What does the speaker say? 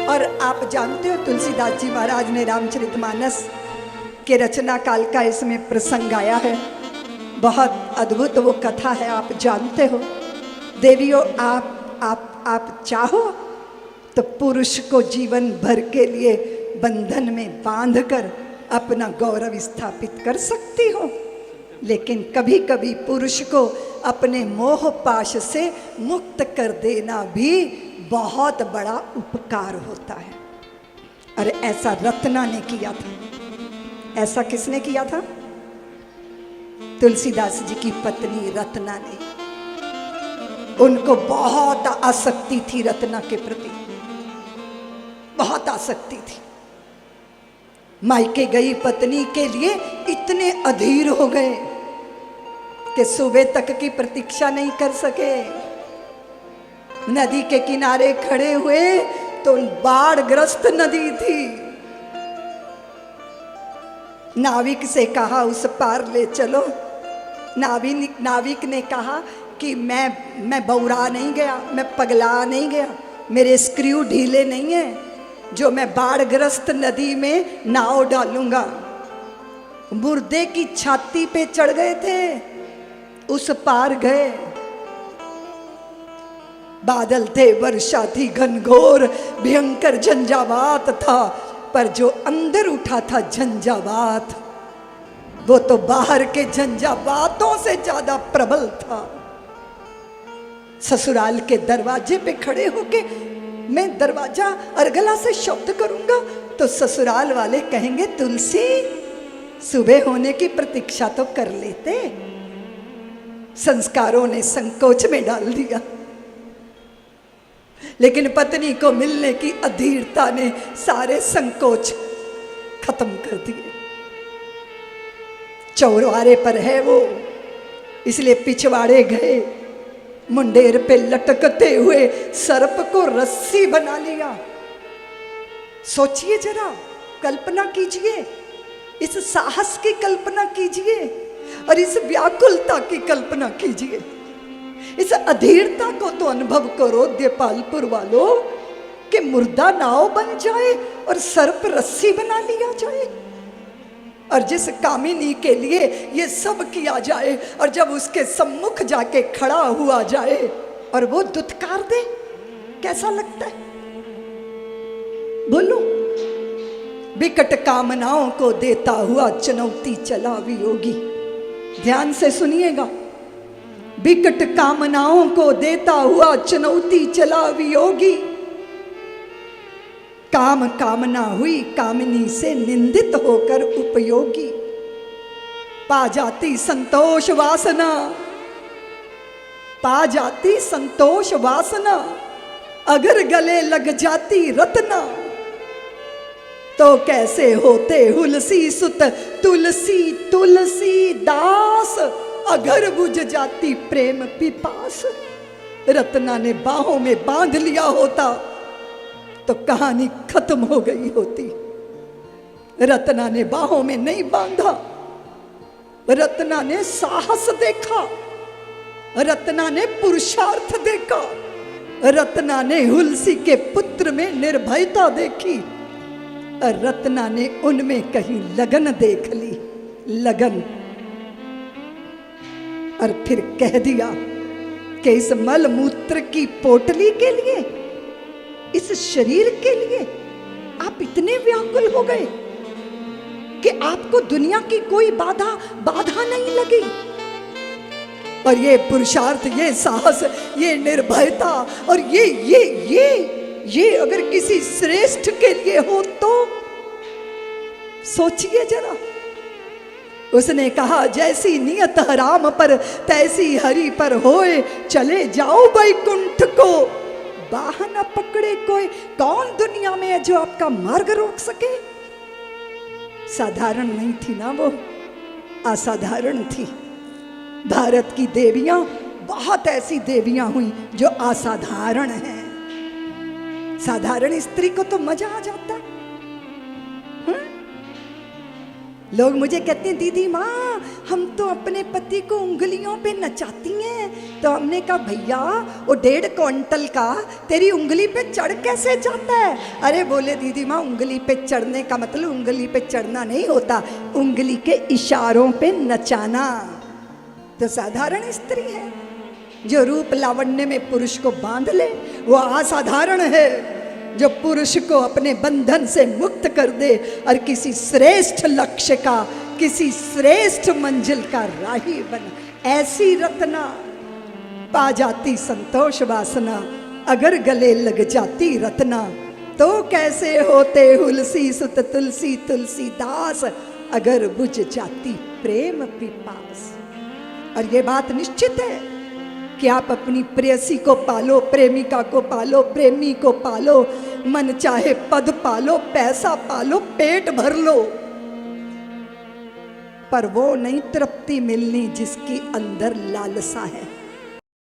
और आप जानते हो तुलसीदास जी महाराज ने रामचरितमानस के रचना काल का इसमें प्रसंग आया है। बहुत अद्भुत वो कथा है, आप जानते हो। देवियों, आप चाहो तो पुरुष को जीवन भर के लिए बंधन में बांधकर अपना गौरव स्थापित कर सकती हो, लेकिन कभी कभी पुरुष को अपने मोह पाश से मुक्त कर देना भी बहुत बड़ा उपकार होता है। अरे ऐसा रत्ना ने किया था। ऐसा किसने किया था? तुलसीदास जी की पत्नी रत्ना ने। उनको बहुत आसक्ति थी रत्ना के प्रति, बहुत आसक्ति थी। मायके गई पत्नी के लिए इतने अधीर हो गए कि सुबह तक की प्रतीक्षा नहीं कर सके। नदी के किनारे खड़े हुए तो बाढ़ग्रस्त नदी थी। नाविक से कहा उस पार ले चलो। नाविक ने कहा कि मैं बौरा नहीं गया, मैं पगला नहीं गया, मेरे स्क्रू ढीले नहीं हैं जो मैं बाढ़ग्रस्त नदी में नाव डालूंगा। मुर्दे की छाती पे चढ़ गए थे, उस पार गए। बादल थे, वर्षा थी, घनघोर भयंकर झंझावात था, पर जो अंदर उठा था झंझावात, वो तो बाहर के झंझावातों से ज्यादा प्रबल था। ससुराल के दरवाजे पे खड़े होके मैं दरवाजा अर्गला से शब्द करूंगा तो ससुराल वाले कहेंगे तुलसी सुबह होने की प्रतीक्षा तो कर लेते। संस्कारों ने संकोच में डाल दिया, लेकिन पत्नी को मिलने की अधीरता ने सारे संकोच खत्म कर दिए। चौराहे पर है वो, इसलिए पिछवाड़े गए। मुंडेर पे लटकते हुए सर्प को रस्सी बना लिया। सोचिए जरा, कल्पना कीजिए, इस साहस की कल्पना कीजिए और इस व्याकुलता की कल्पना कीजिए। इस अधीरता को तो अनुभव करो देपालपुर वालों, कि मुर्दा नाव बन जाए और सर्प रस्सी बना लिया जाए। और जिस कामिनी के लिए ये सब किया जाए और जब उसके सम्मुख जाके खड़ा हुआ जाए और वो दुत्कार दे, कैसा लगता है? बोलो। विकट कामनाओं को देता हुआ चुनौती चला वियोगी। ध्यान से सुनिएगा। विकट कामनाओं को देता हुआ चुनौती चला वियोगी। काम कामना हुई कामिनी से निंदित होकर उपयोगी। पा जाती संतोष वासना, पा जाती संतोष वासना, अगर गले लग जाती रत्ना, तो कैसे होते हुलसी सुत तुलसी तुलसी दास, अगर बुझ जाती प्रेम पिपास। रत्ना ने बाहों में बांध लिया होता तो कहानी खत्म हो गई होती। रत्ना ने बाहों में नहीं बांधा, रत्ना ने साहस देखा, रत्ना ने पुरुषार्थ देखा, रत्ना ने हुलसी के पुत्र में निर्भयता देखी, और रत्ना ने उनमें कहीं लगन देख ली, लगन। और फिर कह दिया कि इस मल मूत्र की पोटली के लिए, इस शरीर के लिए आप इतने व्याकुल हो गए कि आपको दुनिया की कोई बाधा नहीं लगी। और ये पुरुषार्थ, ये साहस, ये निर्भयता और ये अगर किसी श्रेष्ठ के लिए हो तो सोचिए जरा। उसने कहा जैसी नियत राम पर तैसी हरि पर होए, चले जाओ वैकुंठ को बाह न पकड़े कोई। कौन दुनिया में है जो आपका मार्ग रोक सके? साधारण नहीं थी ना वो, असाधारण थी। भारत की देवियां, बहुत ऐसी देवियां हुई जो असाधारण हैं। साधारण स्त्री को तो मजा आ जाता। लोग मुझे कहते हैं दीदी माँ हम तो अपने पति को उंगलियों पे नचाती हैं। तो हमने कहा भैया वो 1.5 क्विंटल का तेरी उंगली पे चढ़ कैसे जाता है? अरे बोले दीदी माँ उंगली पे चढ़ने का मतलब उंगली पे चढ़ना नहीं होता, उंगली के इशारों पे नचाना। तो साधारण स्त्री है जो रूप लावण्य में पुरुष को बांध ले, वो असाधारण है जो पुरुष को अपने बंधन से मुक्त कर दे और किसी श्रेष्ठ लक्ष्य का, किसी श्रेष्ठ मंजिल का राही बना। ऐसी रत्ना पा जाती संतोष वासना, अगर गले लग जाती रत्ना तो कैसे होते हुलसी सुत तुलसी तुलसीदास, अगर बुझ जाती प्रेम पिपास। और ये बात निश्चित है कि आप अपनी प्रेयसी को पालो, प्रेमिका को पालो, प्रेमी को पालो, मन चाहे पद पालो, पैसा पालो, पेट भर लो, पर वो नहीं तृप्ति मिलनी जिसकी अंदर लालसा है।